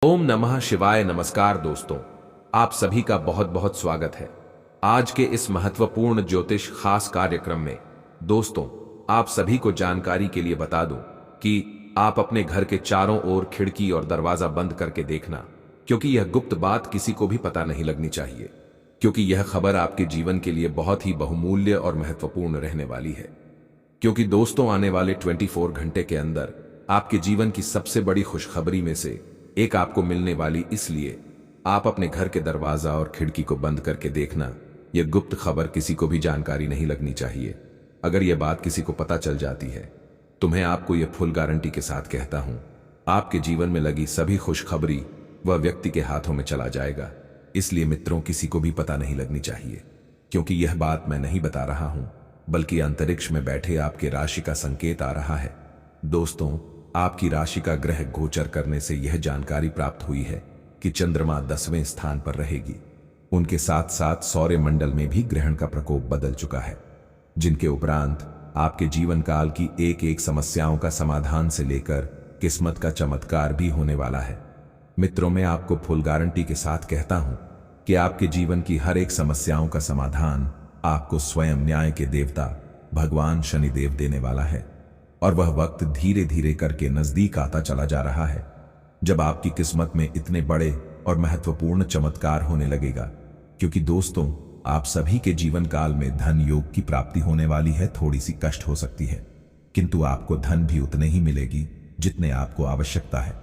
ओम नमः शिवाय। नमस्कार दोस्तों, आप सभी का बहुत बहुत स्वागत है आज के इस महत्वपूर्ण ज्योतिष खास कार्यक्रम में। दोस्तों, आप सभी को जानकारी के लिए बता दूं कि आप अपने घर के चारों ओर खिड़की और दरवाजा बंद करके देखना, क्योंकि यह गुप्त बात किसी को भी पता नहीं लगनी चाहिए, क्योंकि यह खबर आपके जीवन के लिए बहुत ही बहुमूल्य और महत्वपूर्ण रहने वाली है। क्योंकि दोस्तों, आने वाले 24 घंटे के अंदर आपके जीवन की सबसे बड़ी खुशखबरी में से एक आपको मिलने वाली, इसलिए आप अपने घर के दरवाजा और खिड़की को बंद करके देखना। यह गुप्त खबर किसी को भी जानकारी नहीं लगनी चाहिए। अगर यह बात किसी को पता चल जाती है तो मैं आपको यह फुल गारंटी के साथ कहता हूं, आपके जीवन में लगी सभी खुशखबरी वह व्यक्ति के हाथों में चला जाएगा। इसलिए मित्रों, किसी को भी पता नहीं लगनी चाहिए, क्योंकि यह बात मैं नहीं बता रहा हूं, बल्कि अंतरिक्ष में बैठे आपके राशि का संकेत आ रहा है। दोस्तों, आपकी राशि का ग्रह गोचर करने से यह जानकारी प्राप्त हुई है कि चंद्रमा 10वें स्थान पर रहेगी। उनके साथ साथ सौर मंडल में भी ग्रहण का प्रकोप बदल चुका है, जिनके उपरांत आपके जीवन काल की एक एक समस्याओं का समाधान से लेकर किस्मत का चमत्कार भी होने वाला है। मित्रों, मैं आपको फुल गारंटी के साथ कहता हूं कि आपके जीवन की हर एक समस्याओं का समाधान आपको स्वयं न्याय के देवता भगवान शनिदेव देने वाला है। और वह वक्त धीरे धीरे करके नजदीक आता चला जा रहा है, जब आपकी किस्मत में इतने बड़े और महत्वपूर्ण चमत्कार होने लगेगा। क्योंकि दोस्तों, आप सभी के जीवन काल में धन योग की प्राप्ति होने वाली है। थोड़ी सी कष्ट हो सकती है, किंतु आपको धन भी उतने ही मिलेगी जितने आपको आवश्यकता है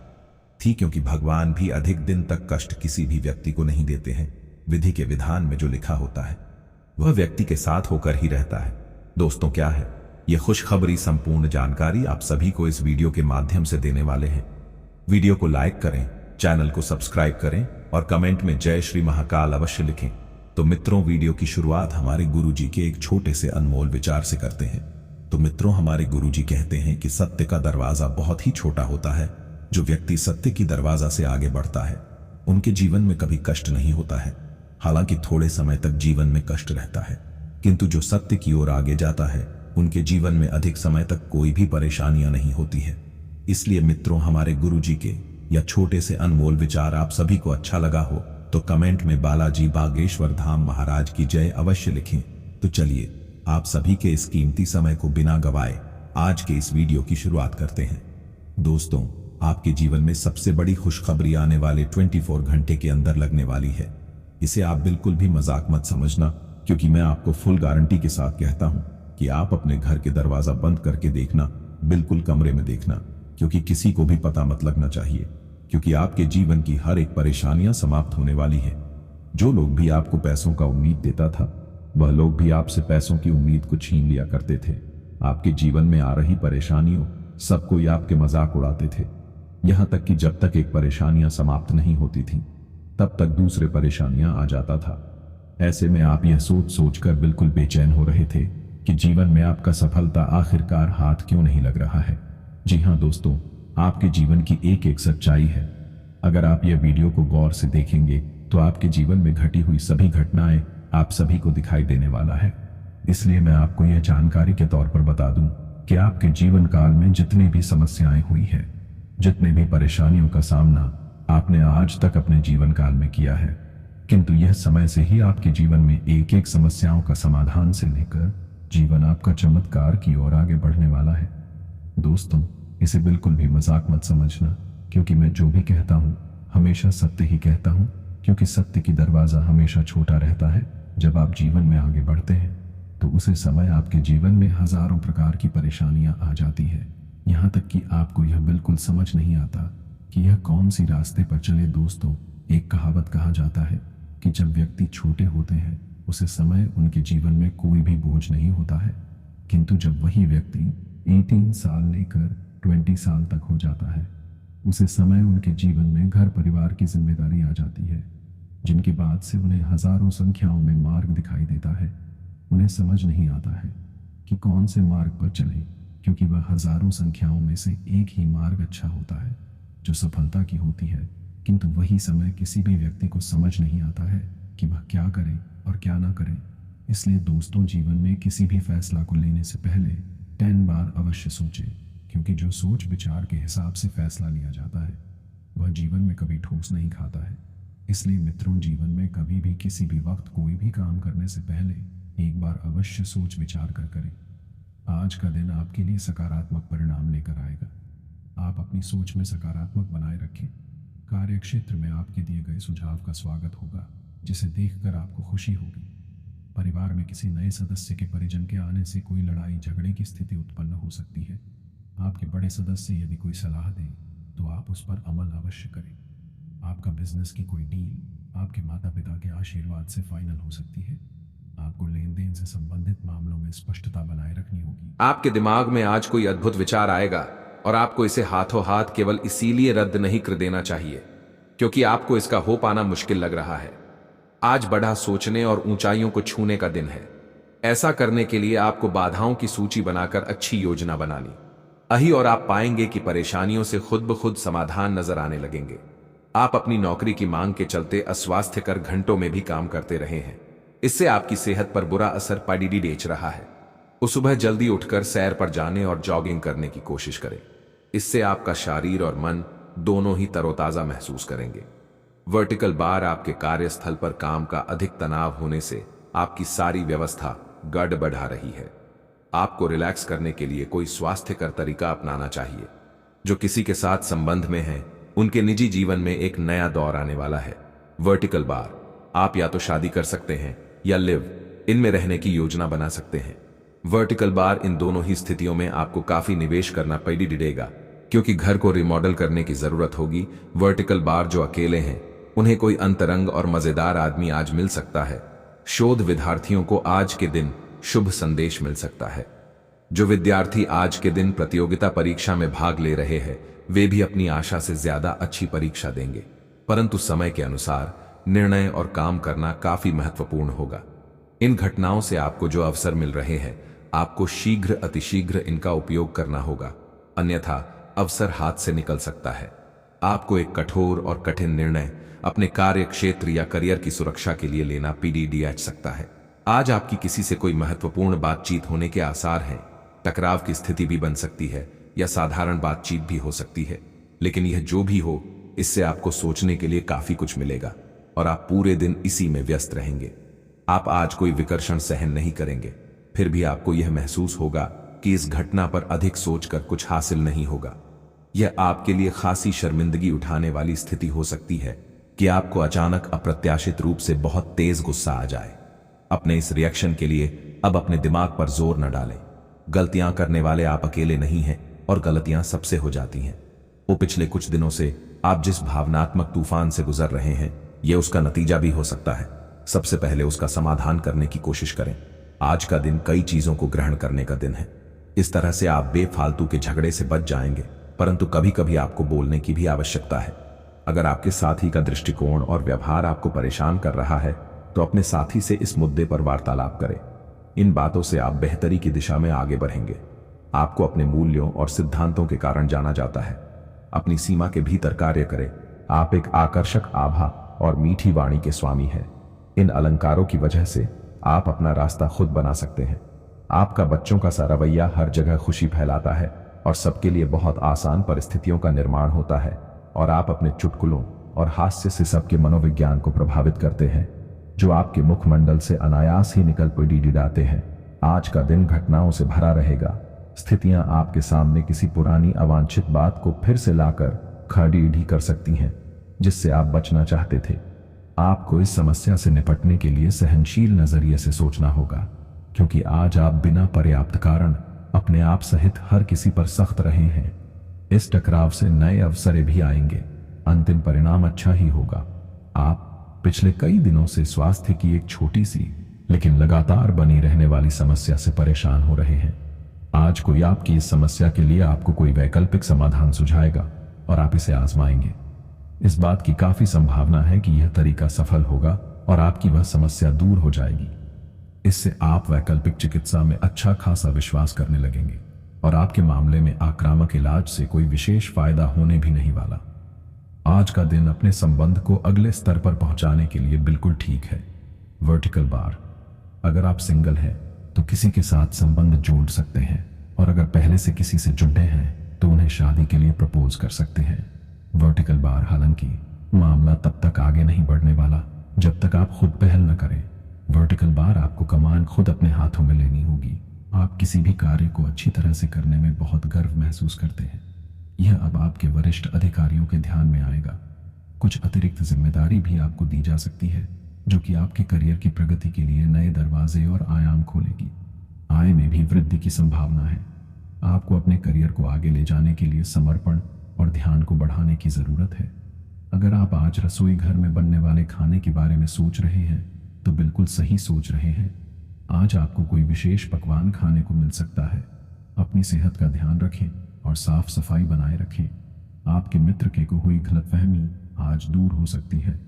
थी, क्योंकि भगवान भी अधिक दिन तक कष्ट किसी भी व्यक्ति को नहीं देते हैं। विधि के विधान में जो लिखा होता है वह व्यक्ति के साथ होकर ही रहता है। दोस्तों, क्या है यह खुशखबरी? संपूर्ण जानकारी आप सभी को इस वीडियो के माध्यम से देने वाले हैं। वीडियो को लाइक करें, चैनल को सब्सक्राइब करें और कमेंट में जय श्री महाकाल अवश्य लिखें। तो मित्रों, वीडियो की शुरुआत हमारे गुरुजी के एक छोटे से अनमोल विचार से करते हैं। तो मित्रों, हमारे गुरुजी कहते हैं कि सत्य का दरवाजा बहुत ही छोटा होता है। जो व्यक्ति सत्य की दरवाजा से आगे बढ़ता है उनके जीवन में कभी कष्ट नहीं होता है। हालांकि थोड़े समय तक जीवन में कष्ट रहता है, किंतु जो सत्य की ओर आगे जाता है उनके जीवन में अधिक समय तक कोई भी परेशानियां नहीं होती है। इसलिए मित्रों, हमारे गुरुजी के या छोटे से अनमोल विचार आप सभी को अच्छा लगा हो तो कमेंट में बालाजी बागेश्वर धाम महाराज की जय अवश्य लिखें। तो चलिए, आप सभी के इस कीमती समय को बिना गवाए आज के इस वीडियो की शुरुआत करते हैं। दोस्तों, आपके जीवन में सबसे बड़ी खुशखबरी आने वाले 24 घंटे के अंदर लगने वाली है। इसे आप बिल्कुल भी मजाक मत समझना, क्योंकि मैं आपको फुल गारंटी के साथ कहता हूं कि आप अपने घर के दरवाजा बंद करके देखना, बिल्कुल कमरे में देखना, क्योंकि किसी को भी पता मत लगना चाहिए। क्योंकि आपके जीवन की हर एक परेशानियां समाप्त होने वाली है। जो लोग भी आपको पैसों का उम्मीद देता था, वह लोग भी आपसे पैसों की उम्मीद को छीन लिया करते थे। आपके जीवन में आ रही परेशानियों सब कोई आपके मजाक उड़ाते थे। यहां तक कि जब तक एक परेशानियां समाप्त नहीं होती थी तब तक दूसरे परेशानियां आ जाता था। ऐसे में आप यह सोच सोचकर बिल्कुल बेचैन हो रहे थे कि जीवन में आपका सफलता आखिरकार हाथ क्यों नहीं लग रहा है। जी हां दोस्तों, आपके जीवन की एक एक सच्चाई है। अगर आप यह वीडियो को गौर से देखेंगे तो आपके जीवन में घटी हुई सभी घटनाएं आप सभी को दिखाई देने वाला है। इसलिए मैं आपको यह जानकारी के तौर पर बता दूं कि आपके जीवन काल में जितनी भी समस्याएं हुई है, जितने भी परेशानियों का सामना आपने आज तक अपने जीवन काल में किया है, किंतु यह समय से ही आपके जीवन में एक एक समस्याओं का समाधान से लेकर जीवन आपका चमत्कार की ओर आगे बढ़ने वाला है। दोस्तों, इसे बिल्कुल भी मजाक मत समझना, क्योंकि मैं जो भी कहता हूं हमेशा सत्य ही कहता हूं। क्योंकि सत्य की दरवाजा हमेशा छोटा रहता है। जब आप जीवन में आगे बढ़ते हैं तो उसी समय आपके जीवन में हजारों प्रकार की परेशानियां आ जाती है। यहां तक कि आपको यह बिल्कुल समझ नहीं आता कि यह कौन सी रास्ते पर चले। दोस्तों, एक कहावत कहा जाता है कि जब व्यक्ति छोटे होते हैं उसे समय उनके जीवन में कोई भी बोझ नहीं होता है, किंतु जब वही व्यक्ति 18 साल लेकर 20 साल तक हो जाता है उसे समय उनके जीवन में घर परिवार की जिम्मेदारी आ जाती है, जिनके बाद से उन्हें हजारों संख्याओं में मार्ग दिखाई देता है। उन्हें समझ नहीं आता है कि कौन से मार्ग पर चले, क्योंकि वह हजारों संख्याओं में से एक ही मार्ग अच्छा होता है जो सफलता की होती है। किंतु वही समय किसी भी व्यक्ति को समझ नहीं आता है कि वह क्या करे और क्या ना करे। इसलिए दोस्तों, जीवन में किसी भी फैसला को लेने से पहले 10 बार अवश्य सोचें, क्योंकि जो सोच विचार के हिसाब से फैसला लिया जाता है वह जीवन में कभी ठोस नहीं खाता है। इसलिए मित्रों, जीवन में कभी भी किसी भी वक्त कोई भी काम करने से पहले एक बार अवश्य सोच विचार कर करें। आज का दिन आपके लिए सकारात्मक परिणाम लेकर आएगा। आप अपनी सोच में सकारात्मक बनाए रखें। कार्यक्षेत्र में आपके दिए गए सुझाव का स्वागत होगा, जिसे देखकर आपको खुशी होगी। परिवार में किसी नए सदस्य के परिजन के आने से कोई लड़ाई झगड़े की स्थिति उत्पन्न हो सकती है। आपके बड़े सदस्य यदि कोई सलाह दें तो आप उस पर अमल अवश्य करें। आपका बिजनेस की कोई डील आपके माता पिता के आशीर्वाद से फाइनल हो सकती है। आपको लेन देन से संबंधित मामलों में स्पष्टता बनाए रखनी होगी। आपके दिमाग में आज कोई अद्भुत विचार आएगा और आपको इसे हाथों हाथ केवल इसीलिए रद्द नहीं कर देना चाहिए क्योंकि आपको इसका हो पाना मुश्किल लग रहा है। आज बड़ा सोचने और ऊंचाइयों को छूने का दिन है। ऐसा करने के लिए आपको बाधाओं की सूची बनाकर अच्छी योजना बनानी अही और आप पाएंगे कि परेशानियों से खुद ब खुद समाधान नजर आने लगेंगे। आप अपनी नौकरी की मांग के चलते अस्वास्थ्यकर घंटों में भी काम करते रहे हैं। इससे आपकी सेहत पर बुरा असर पड़ी डेच रहा है। उस सुबह जल्दी उठकर सैर पर जाने और जॉगिंग करने की कोशिश करें। इससे आपका शरीर और मन दोनों ही तरोताजा महसूस करेंगे। वर्टिकल बार आपके कार्यस्थल पर काम का अधिक तनाव होने से आपकी सारी व्यवस्था गड़बड़ा रही है। आपको रिलैक्स करने के लिए कोई स्वास्थ्यकर तरीका अपनाना चाहिए। जो किसी के साथ संबंध में है उनके निजी जीवन में एक नया दौर आने वाला है। वर्टिकल बार, आप या तो शादी कर सकते हैं या लिव इनमें रहने की योजना बना सकते हैं। वर्टिकल बार, इन दोनों ही स्थितियों में आपको काफी निवेश करना पड़ेगा क्योंकि घर को रिमॉडल करने की जरूरत होगी। वर्टिकल बार जो अकेले हैं उन्हें कोई अंतरंग और मजेदार आदमी आज मिल सकता है। शोध विद्यार्थियों को आज के दिन शुभ संदेश मिल सकता है। जो विद्यार्थी आज के दिन प्रतियोगिता परीक्षा में भाग ले रहे हैं वे भी अपनी आशा से ज्यादा अच्छी परीक्षा देंगे, परंतु समय के अनुसार निर्णय और काम करना काफी महत्वपूर्ण होगा। इन घटनाओं से आपको जो अवसर मिल रहे हैं आपको शीघ्र अतिशीघ्र इनका उपयोग करना होगा, अन्यथा अवसर हाथ से निकल सकता है। आपको एक कठोर और कठिन निर्णय अपने कार्य क्षेत्र या करियर की सुरक्षा के लिए लेना पड़ सकता है। आज आपकी किसी से कोई महत्वपूर्ण बातचीत होने के आसार हैं। टकराव की स्थिति भी बन सकती है या साधारण बातचीत भी हो सकती है, लेकिन यह जो भी हो इससे आपको सोचने के लिए काफी कुछ मिलेगा और आप पूरे दिन इसी में व्यस्त रहेंगे। आप आज कोई विकर्षण सहन नहीं करेंगे, फिर भी आपको यह महसूस होगा कि इस घटना पर अधिक सोचकर कुछ हासिल नहीं होगा। यह आपके लिए खासी शर्मिंदगी उठाने वाली स्थिति हो सकती है कि आपको अचानक अप्रत्याशित रूप से बहुत तेज गुस्सा आ जाए। अपने इस रिएक्शन के लिए अब अपने दिमाग पर जोर न डालें। गलतियां करने वाले आप अकेले नहीं हैं और गलतियां सबसे हो जाती हैं। वो पिछले कुछ दिनों से आप जिस भावनात्मक तूफान से गुजर रहे हैं यह उसका नतीजा भी हो सकता है। सबसे पहले उसका समाधान करने की कोशिश करें। आज का दिन कई चीजों को ग्रहण करने का दिन है। इस तरह से आप बेफालतू के झगड़े से बच जाएंगे, परंतु कभी कभी आपको बोलने की भी आवश्यकता है। अगर आपके साथी का दृष्टिकोण और व्यवहार आपको परेशान कर रहा है तो अपने साथी से इस मुद्दे पर वार्तालाप करें। इन बातों से आप बेहतरी की दिशा में आगे बढ़ेंगे। आपको अपने मूल्यों और सिद्धांतों के कारण जाना जाता है। अपनी सीमा के भीतर कार्य करें। आप एक आकर्षक आभा और मीठी वाणी के स्वामी हैं। इन अलंकारों की वजह से आप अपना रास्ता खुद बना सकते हैं। आपका बच्चों का सा रवैया हर जगह खुशी फैलाता है और सबके लिए बहुत आसान परिस्थितियों का निर्माण होता है, और आप अपने चुटकुलों और हास्य से सबके मनोविज्ञान को प्रभावित करते हैं जो आपके मुखमंडल से अनायास ही निकल पड़ते हैं। आज का दिन घटनाओं से भरा रहेगा। स्थितियां आपके सामने किसी पुरानी अवांछित बात को फिर से लाकर खड़ी कर सकती हैं जिससे आप बचना चाहते थे। आपको इस समस्या से निपटने के लिए सहनशील नजरिए से सोचना होगा, क्योंकि आज आप बिना पर्याप्त कारण अपने आप सहित हर किसी पर सख्त रहे हैं। इस टकराव से नए अवसर भी आएंगे। अंतिम परिणाम अच्छा ही होगा। आप पिछले कई दिनों से स्वास्थ्य की एक छोटी सी लेकिन लगातार बनी रहने वाली समस्या से परेशान हो रहे हैं। आज कोई आपकी इस समस्या के लिए आपको कोई वैकल्पिक समाधान सुझाएगा और आप इसे आजमाएंगे। इस बात की काफी संभावना है कि यह तरीका सफल होगा और आपकी वह समस्या दूर हो जाएगी। इससे आप वैकल्पिक चिकित्सा में अच्छा खासा विश्वास करने लगेंगे और आपके मामले में आक्रामक इलाज से कोई विशेष फायदा होने भी नहीं वाला। आज का दिन अपने संबंध को अगले स्तर पर पहुंचाने के लिए बिल्कुल ठीक है। वर्टिकल बार, अगर आप सिंगल हैं तो किसी के साथ संबंध जोड़ सकते हैं, और अगर पहले से किसी से जुड़े हैं तो उन्हें शादी के लिए प्रपोज कर सकते हैं। वर्टिकल बार हालांकि मामला तब तक आगे नहीं बढ़ने वाला जब तक आप खुद पहल न करें। वर्टिकल बार आपको कमान खुद अपने हाथों में लेनी होगी। आप किसी भी कार्य को अच्छी तरह से करने में बहुत गर्व महसूस करते हैं। यह अब आपके वरिष्ठ अधिकारियों के ध्यान में आएगा। कुछ अतिरिक्त जिम्मेदारी भी आपको दी जा सकती है जो कि आपके करियर की प्रगति के लिए नए दरवाजे और आयाम खोलेगी। आय में भी वृद्धि की संभावना है। आपको अपने करियर को आगे ले जाने के लिए समर्पण और ध्यान को बढ़ाने की जरूरत है। अगर आप आज रसोई घर में बनने वाले खाने के बारे में सोच रहे हैं तो बिल्कुल सही सोच रहे हैं। आज आपको कोई विशेष पकवान खाने को मिल सकता है। अपनी सेहत का ध्यान रखें और साफ सफाई बनाए रखें। आपके मित्र के को हुई गलतफहमी आज दूर हो सकती है।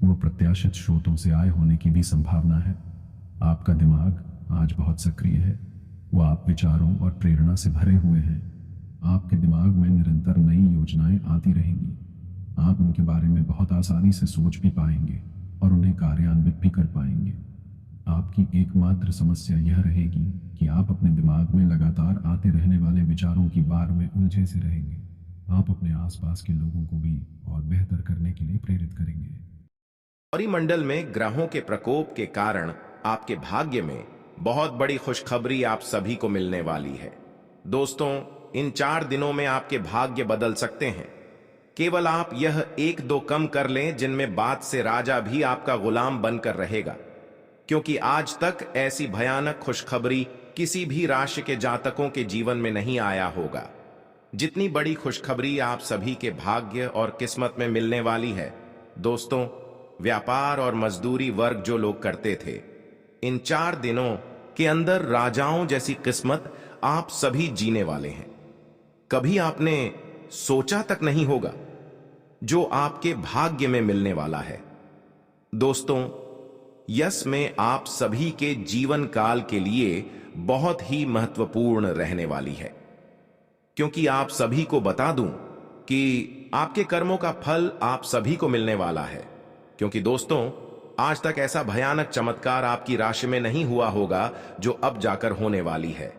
वो प्रत्याशित स्रोतों से आय होने की भी संभावना है। आपका दिमाग आज बहुत सक्रिय है। वो आप विचारों और प्रेरणा से भरे हुए हैं। आपके दिमाग में निरंतर नई योजनाएं आती रहेंगी। आप उनके बारे में बहुत आसानी से सोच भी पाएंगे और उन्हें कार्यान्वित भी कर पाएंगे। आपकी एकमात्र समस्या यह रहेगी कि आप अपने दिमाग में लगातार आते रहने वाले विचारों की बार में उलझे से रहेंगे। आप अपने आसपास के लोगों को भी और बेहतर करने के लिए प्रेरित करेंगे। परिमंडल में ग्रहों के प्रकोप के कारण आपके भाग्य में बहुत बड़ी खुशखबरी आप सभी को मिलने वाली है। दोस्तों, इन 4 दिनों में आपके भाग्य बदल सकते हैं। केवल आप यह 1-2 कम कर लें जिनमें बात से राजा भी आपका गुलाम बनकर रहेगा, क्योंकि आज तक ऐसी भयानक खुशखबरी किसी भी राशि के जातकों के जीवन में नहीं आया होगा। जितनी बड़ी खुशखबरी आप सभी के भाग्य और किस्मत में मिलने वाली है। दोस्तों, व्यापार और मजदूरी वर्ग जो लोग करते थे, इन 4 दिनों के अंदर राजाओं जैसी किस्मत आप सभी जीने वाले हैं। कभी आपने सोचा तक नहीं होगा जो आपके भाग्य में मिलने वाला है। दोस्तों, यश में आप सभी के जीवन काल के लिए बहुत ही महत्वपूर्ण रहने वाली है, क्योंकि आप सभी को बता दूं कि आपके कर्मों का फल आप सभी को मिलने वाला है। क्योंकि दोस्तों, आज तक ऐसा भयानक चमत्कार आपकी राशि में नहीं हुआ होगा जो अब जाकर होने वाली है।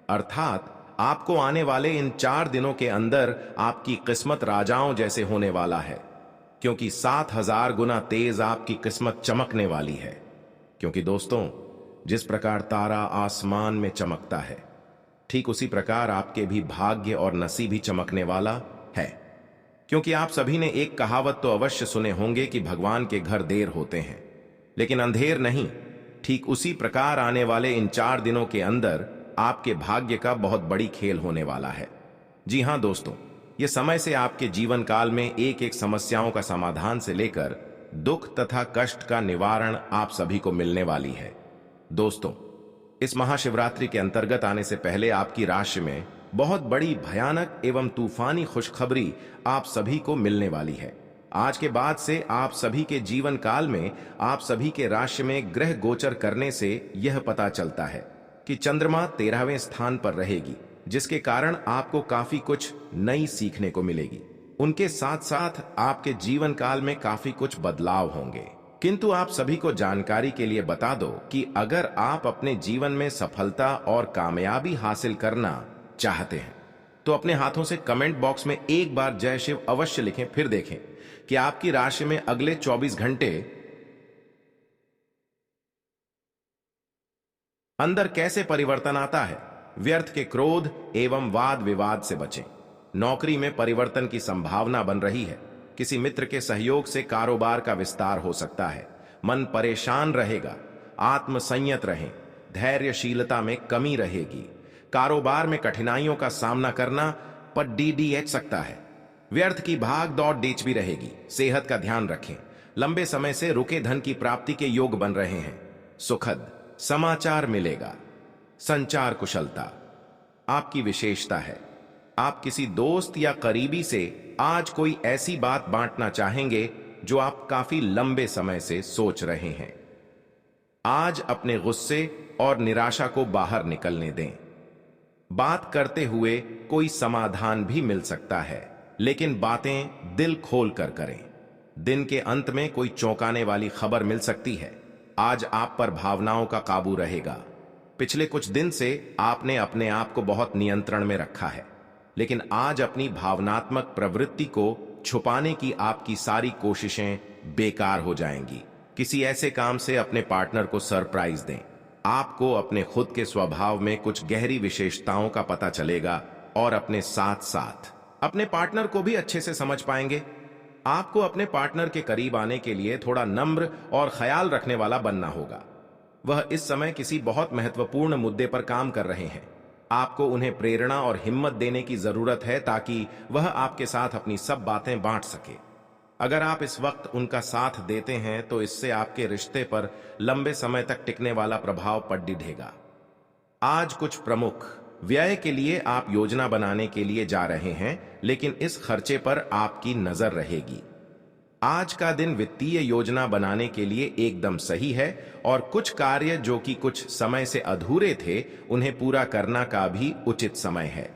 अर्थात आपको आने वाले इन 4 दिनों के अंदर आपकी किस्मत राजाओं जैसे होने वाला है, क्योंकि 7000 गुना तेज आपकी किस्मत चमकने वाली है। क्योंकि दोस्तों, जिस प्रकार तारा आसमान में चमकता है, ठीक उसी प्रकार आपके भी भाग्य और नसीब ही चमकने वाला है। क्योंकि आप सभी ने एक कहावत तो अवश्य सुने होंगे कि भगवान के घर देर होते हैं लेकिन अंधेर नहीं। ठीक उसी प्रकार आने वाले इन 4 दिनों के अंदर आपके भाग्य का बहुत बड़ी खेल होने वाला है। जी हां दोस्तों, ये समय से आपके जीवन काल में एक एक समस्याओं का समाधान से लेकर दुख तथा कष्ट का निवारण आप सभी को मिलने वाली है। दोस्तों, इस महाशिवरात्रि के अंतर्गत आने से पहले आपकी राशि में बहुत बड़ी भयानक एवं तूफानी खुशखबरी आप सभी को मिलने वाली है। आज के बाद से आप सभी के जीवन काल में आप सभी के राशि में ग्रह गोचर करने से यह पता चलता है कि चंद्रमा 13वें स्थान पर रहेगी, जिसके कारण आपको काफी कुछ नई सीखने को मिलेगी। उनके साथ साथ आपके जीवन काल में काफी कुछ बदलाव होंगे। किंतु आप सभी को जानकारी के लिए बता दो कि अगर आप अपने जीवन में सफलता और कामयाबी हासिल करना चाहते हैं तो अपने हाथों से कमेंट बॉक्स में एक बार जय शिव अवश्य लिखें। फिर देखें कि आपकी राशि में अगले 24 घंटे अंदर कैसे परिवर्तन आता है। व्यर्थ के क्रोध एवं वाद विवाद से बचें। नौकरी में परिवर्तन की संभावना बन रही है। किसी मित्र के सहयोग से कारोबार का विस्तार हो सकता है। मन परेशान रहेगा। आत्मसंयत रहें। धैर्यशीलता में कमी रहेगी। कारोबार में कठिनाइयों का सामना करना पर डीडीएच सकता है। व्यर्थ की भाग दौड़ डीच भी रहेगी। सेहत का ध्यान रखें। लंबे समय से रुके धन की प्राप्ति के योग बन रहे हैं। सुखद समाचार मिलेगा। संचार कुशलता आपकी विशेषता है। आप किसी दोस्त या करीबी से आज कोई ऐसी बात बांटना चाहेंगे जो आप काफी लंबे समय से सोच रहे हैं। आज अपने गुस्से और निराशा को बाहर निकलने दें। बात करते हुए कोई समाधान भी मिल सकता है, लेकिन बातें दिल खोल कर करें। दिन के अंत में कोई चौंकाने वाली खबर मिल सकती है। आज आप पर भावनाओं का काबू रहेगा। पिछले कुछ दिन से आपने अपने आप को बहुत नियंत्रण में रखा है, लेकिन आज अपनी भावनात्मक प्रवृत्ति को छुपाने की आपकी सारी कोशिशें बेकार हो जाएंगी। किसी ऐसे काम से अपने पार्टनर को सरप्राइज दें। आपको अपने खुद के स्वभाव में कुछ गहरी विशेषताओं का पता चलेगा और अपने साथ साथ अपने पार्टनर को भी अच्छे से समझ पाएंगे। आपको अपने पार्टनर के करीब आने के लिए थोड़ा नम्र और ख्याल रखने वाला बनना होगा। वह इस समय किसी बहुत महत्वपूर्ण मुद्दे पर काम कर रहे हैं। आपको उन्हें प्रेरणा और हिम्मत देने की जरूरत है ताकि वह आपके साथ अपनी सब बातें बांट सके। अगर आप इस वक्त उनका साथ देते हैं तो इससे आपके रिश्ते पर लंबे समय तक टिकने वाला प्रभाव पड़ेगा। आज कुछ प्रमुख व्यय के लिए आप योजना बनाने के लिए जा रहे हैं, लेकिन इस खर्चे पर आपकी नजर रहेगी। आज का दिन वित्तीय योजना बनाने के लिए एकदम सही है और कुछ कार्य जो कि कुछ समय से अधूरे थे उन्हें पूरा करना का भी उचित समय है।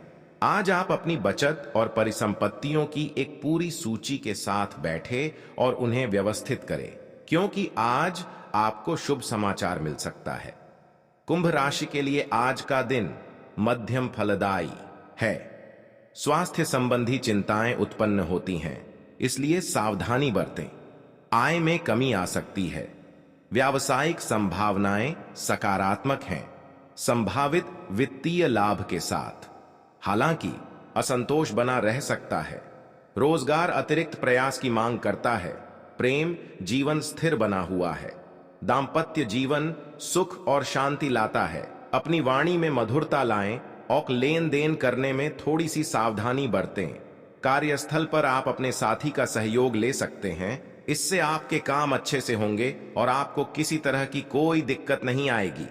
आज आप अपनी बचत और परिसंपत्तियों की एक पूरी सूची के साथ बैठे और उन्हें व्यवस्थित करें, क्योंकि आज आपको शुभ समाचार मिल सकता है। कुंभ राशि के लिए आज का दिन मध्यम फलदायी है। स्वास्थ्य संबंधी चिंताएं उत्पन्न होती हैं, इसलिए सावधानी बरतें। आय में कमी आ सकती है। व्यावसायिक संभावनाएं सकारात्मक हैं, संभावित वित्तीय लाभ के साथ। हालांकि असंतोष बना रह सकता है। रोजगार अतिरिक्त प्रयास की मांग करता है। प्रेम जीवन स्थिर बना हुआ है। दाम्पत्य जीवन सुख और शांति लाता है। अपनी वाणी में मधुरता लाएं और लेन देन करने में थोड़ी सी सावधानी बरतें। कार्यस्थल पर आप अपने साथी का सहयोग ले सकते हैं। इससे आपके काम अच्छे से होंगे और आपको किसी तरह की कोई दिक्कत नहीं आएगी।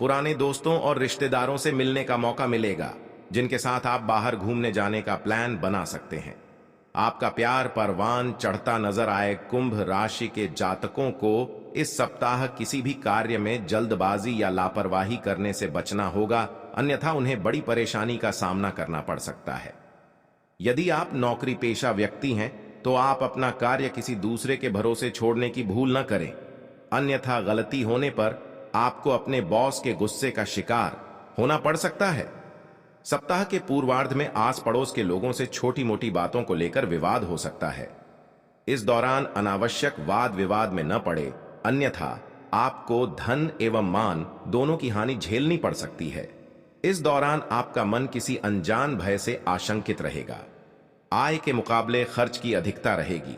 पुराने दोस्तों और रिश्तेदारों से मिलने का मौका मिलेगा, जिनके साथ आप बाहर घूमने जाने का प्लान बना सकते हैं। आपका प्यार परवान चढ़ता नजर आए। कुंभ राशि के जातकों को इस सप्ताह किसी भी कार्य में जल्दबाजी या लापरवाही करने से बचना होगा, अन्यथा उन्हें बड़ी परेशानी का सामना करना पड़ सकता है। यदि आप नौकरी पेशा व्यक्ति हैं तो आप अपना कार्य किसी दूसरे के भरोसे छोड़ने की भूल न करें, अन्यथा गलती होने पर आपको अपने बॉस के गुस्से का शिकार होना पड़ सकता है। सप्ताह के पूर्वार्ध में आस पड़ोस के लोगों से छोटी मोटी बातों को लेकर विवाद हो सकता है। इस दौरान अनावश्यक वाद विवाद में न पड़े, अन्यथा आपको धन एवं मान दोनों की हानि झेलनी पड़ सकती है। इस दौरान आपका मन किसी अनजान भय से आशंकित रहेगा। आय के मुकाबले खर्च की अधिकता रहेगी,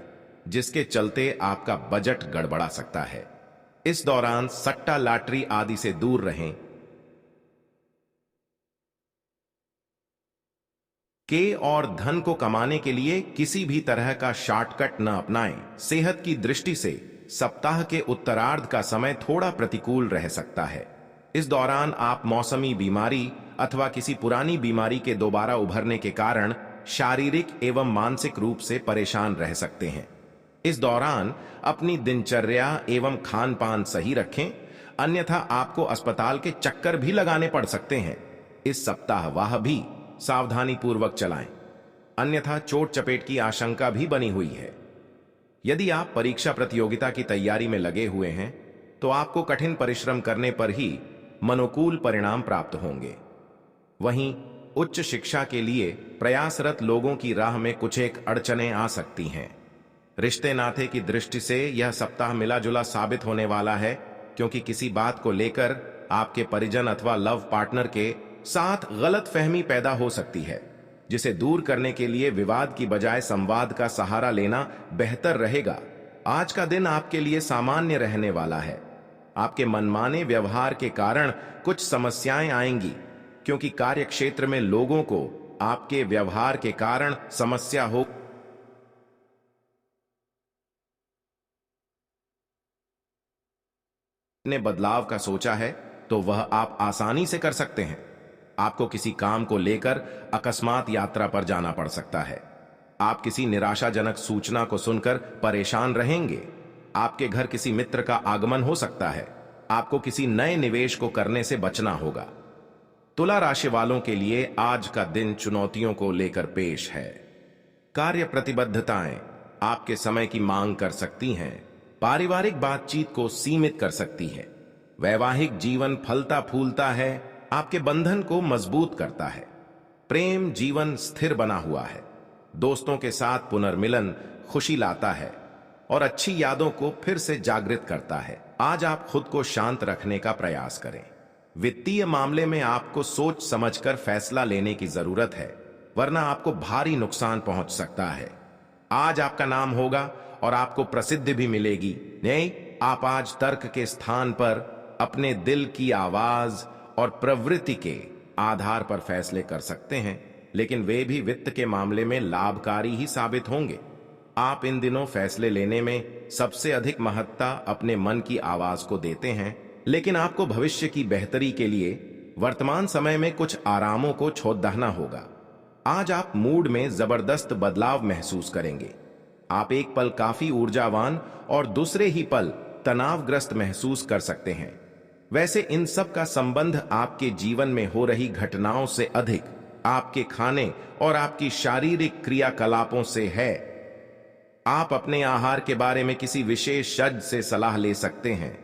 जिसके चलते आपका बजट गड़बड़ा सकता है। इस दौरान सट्टा लॉटरी आदि से दूर रहें। और धन को कमाने के लिए किसी भी तरह का शॉर्टकट न अपनाएं। सेहत की दृष्टि से सप्ताह के उत्तरार्ध का समय थोड़ा प्रतिकूल रह सकता है। इस दौरान आप मौसमी बीमारी अथवा किसी पुरानी बीमारी के दोबारा उभरने के कारण शारीरिक एवं मानसिक रूप से परेशान रह सकते हैं। इस दौरान अपनी दिनचर्या एवं खान पान सही रखें, अन्यथा आपको अस्पताल के चक्कर भी लगाने पड़ सकते हैं। इस सप्ताह वह भी सावधानी पूर्वक चलाएं, अन्यथा चोट चपेट की आशंका भी बनी हुई है। यदि आप परीक्षा प्रतियोगिता की तैयारी में लगे हुए हैं तो आपको कठिन परिश्रम करने पर ही मनोकूल परिणाम प्राप्त होंगे। वहीं उच्च शिक्षा के लिए प्रयासरत लोगों की राह में कुछ एक अड़चनें आ सकती हैं। रिश्ते नाते की दृष्टि से यह सप्ताह मिला जुला साबित होने वाला है, क्योंकि किसी बात को लेकर आपके परिजन अथवा लव पार्टनर के साथ गलत फहमी पैदा हो सकती है, जिसे दूर करने के लिए विवाद की बजाय संवाद का सहारा लेना बेहतर रहेगा। आज का दिन आपके लिए सामान्य रहने वाला है। आपके मनमाने व्यवहार के कारण कुछ समस्याएं आएंगी, क्योंकि कार्य क्षेत्र में लोगों को आपके व्यवहार के कारण समस्या हो। ने बदलाव का सोचा है तो वह आप आसानी से कर सकते हैं। आपको किसी काम को लेकर अकस्मात यात्रा पर जाना पड़ सकता है। आप किसी निराशाजनक सूचना को सुनकर परेशान रहेंगे। आपके घर किसी मित्र का आगमन हो सकता है। आपको किसी नए निवेश को करने से बचना होगा। तुला राशि वालों के लिए आज का दिन चुनौतियों को लेकर पेश है। कार्य प्रतिबद्धताएं आपके समय की मांग कर सकती हैं। पारिवारिक बातचीत को सीमित कर सकती है। वैवाहिक जीवन फलता फूलता है, आपके बंधन को मजबूत करता है। प्रेम जीवन स्थिर बना हुआ है। दोस्तों के साथ पुनर्मिलन खुशी लाता है और अच्छी यादों को फिर से जागृत करता है। आज आप खुद को शांत रखने का प्रयास करें। वित्तीय मामले में आपको सोच समझकर फैसला लेने की जरूरत है, वरना आपको भारी नुकसान पहुंच सकता है। आज आपका नाम होगा और आपको प्रसिद्धि भी मिलेगी। नहीं, आप आज तर्क के स्थान पर अपने दिल की आवाज और प्रवृत्ति के आधार पर फैसले कर सकते हैं, लेकिन वे भी वित्त के मामले में लाभकारी ही साबित होंगे। आप इन दिनों फैसले लेने में सबसे अधिक महत्ता अपने मन की आवाज को देते हैं, लेकिन आपको भविष्य की बेहतरी के लिए वर्तमान समय में कुछ आरामों को छोड़ना होगा। आज आप मूड में जबरदस्त बदलाव महसूस करेंगे। आप एक पल काफी ऊर्जावान और दूसरे ही पल तनावग्रस्त महसूस कर सकते हैं। वैसे इन सब का संबंध आपके जीवन में हो रही घटनाओं से अधिक आपके खाने और आपकी शारीरिक क्रियाकलापों से है। आप अपने आहार के बारे में किसी विशेषज्ञ से सलाह ले सकते हैं।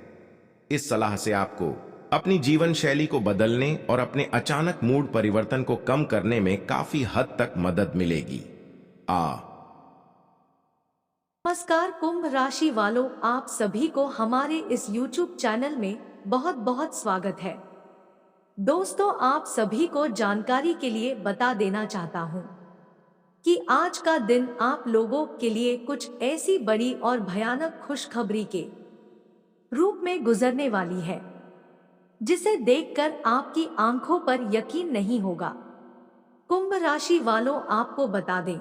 इस सलाह से आपको अपनी जीवन शैली को बदलने और अपने अचानक मूड परिवर्तन को कम करने में काफी हद तक मदद मिलेगी। नमस्कार कुंभ राशि वालों, आप सभी को हमारे इस YouTube चैनल में बहुत बहुत स्वागत है। दोस्तों, आप सभी को जानकारी के लिए बता देना चाहता हूँ कि आज का दिन आप लोगों के लिए कुछ ऐसी बड़ी और भयानक खुशखबरी के रूप में गुजरने वाली है, जिसे देखकर आपकी आंखों पर यकीन नहीं होगा। कुंभ राशि वालों, आपको बता दें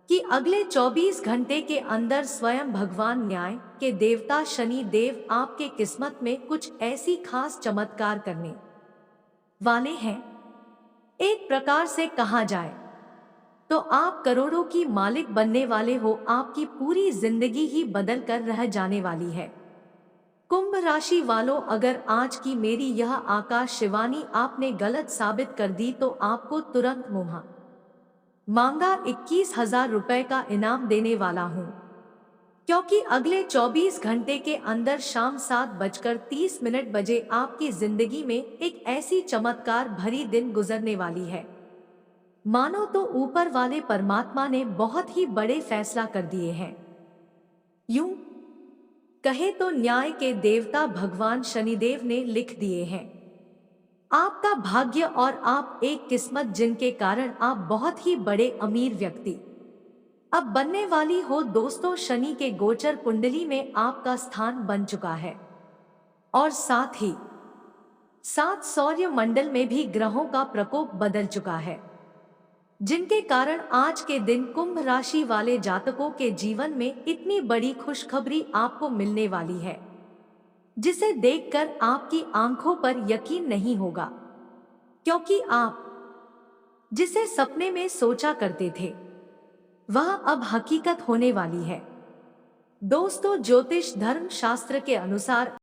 कि अगले 24 घंटे के अंदर स्वयं भगवान न्याय के देवता शनि देव आपके किस्मत में कुछ ऐसी खास चमत्कार करने वाले हैं। एक प्रकार से कहा जाए तो आप करोड़ों की मालिक बनने वाले हो। आपकी पूरी जिंदगी ही बदल कर रह जाने वाली है। कुंभ राशि वालों, अगर आज की मेरी यह आकाशवाणी आपने गलत साबित कर दी तो आपको तुरंत मुँह मांगा 21,000 रुपए का इनाम देने वाला हूं, क्योंकि अगले 24 घंटे के अंदर शाम 7:30 बजे आपकी जिंदगी में एक ऐसी चमत्कार भरी दिन गुजरने वाली है, मानो तो ऊपर वाले परमात्मा ने बहुत ही बड़े फैसला कर दिए हैं। यूं कहे तो न्याय के देवता भगवान शनिदेव ने लिख दिए हैं आपका भाग्य और आप एक किस्मत, जिनके कारण आप बहुत ही बड़े अमीर व्यक्ति अब बनने वाली हो। दोस्तों, शनि के गोचर कुंडली में आपका स्थान बन चुका है और साथ ही साथ सौर्य मंडल में भी ग्रहों का प्रकोप बदल चुका है, जिनके कारण आज के दिन कुंभ राशि वाले जातकों के जीवन में इतनी बड़ी खुशखबरी आपको मिलने वाली है, जिसे देखकर आपकी आंखों पर यकीन नहीं होगा, क्योंकि आप जिसे सपने में सोचा करते थे वह अब हकीकत होने वाली है। दोस्तों, ज्योतिष धर्म शास्त्र के अनुसार